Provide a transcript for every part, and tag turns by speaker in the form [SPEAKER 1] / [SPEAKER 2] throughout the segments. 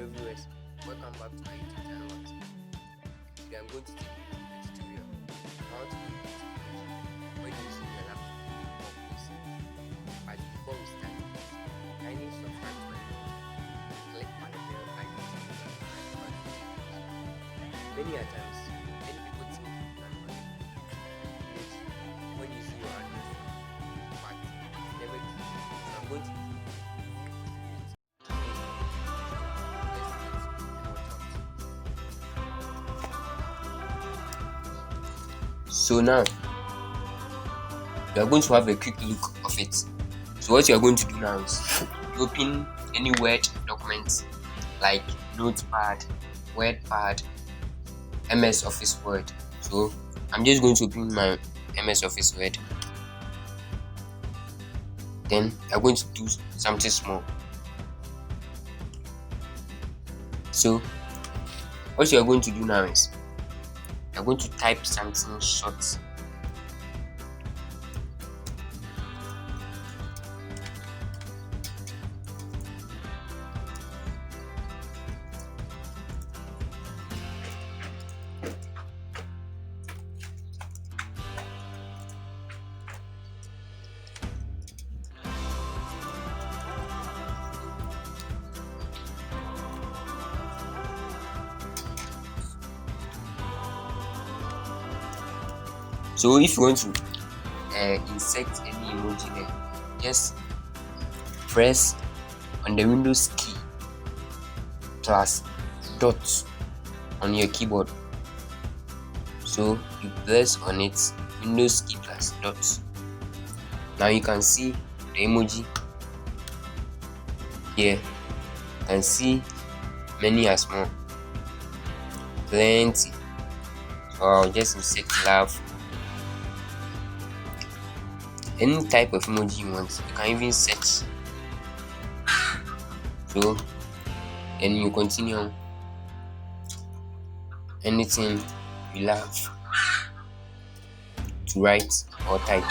[SPEAKER 1] Hello viewers, welcome back to my YouTube channel once again. Today I'm going to take you through a tutorial on how to create emoji when using your laptop or PC. But before we start, kindly subscribe to my channel and click on the bell icon to be notified about future videos. Many a times, many people think you can only create emoji when using your Android phone, but it's never true. So I'm going to give you So now we are going to have a quick look of it. So what you are going to do now is you open any Word document like Notepad, WordPad, MS Office Word. So I'm just going to open my MS Office Word. Then I'm going to do something small. So what you are going to do now is you're going to type something short. So if you want to insert any emoji there, just press on the Windows key plus dot on your keyboard. So you press on it, Windows key plus dot. Now you can see the emoji here. You can see many are small, plenty. So I'll just insert love. Any type of emoji you want, you can even search. So then you continue anything you love to write or type.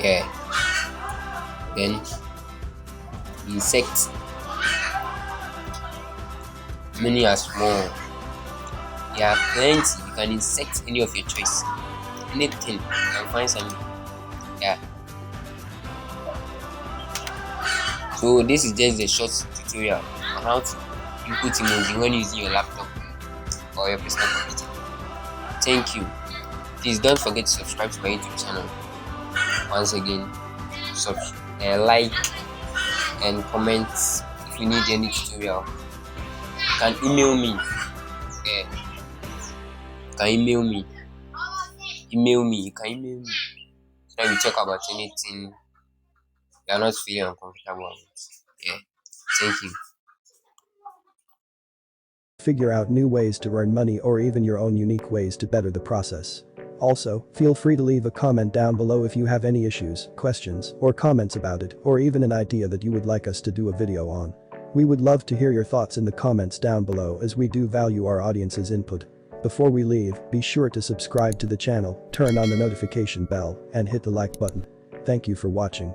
[SPEAKER 1] Yeah. Then insect. Many are small. There are plenty. You can insect any of your choice. Anything. You can find something. Yeah. So this is just a short tutorial on how to input emoji when using your laptop or your personal computer. Thank you. Please don't forget to subscribe to my YouTube channel. Once again, like and comment if you need any tutorial. You can email me. Yeah. You can email me. You can email me. So that we talk about anything you are not feeling uncomfortable about. Yeah. Thank you.
[SPEAKER 2] Figure out new ways to earn money or even your own unique ways to better the process. Also, feel free to leave a comment down below if you have any issues, questions, or comments about it, or even an idea that you would like us to do a video on. We would love to hear your thoughts in the comments down below as we do value our audience's input. Before we leave, be sure to subscribe to the channel, turn on the notification bell, and hit the like button. Thank you for watching.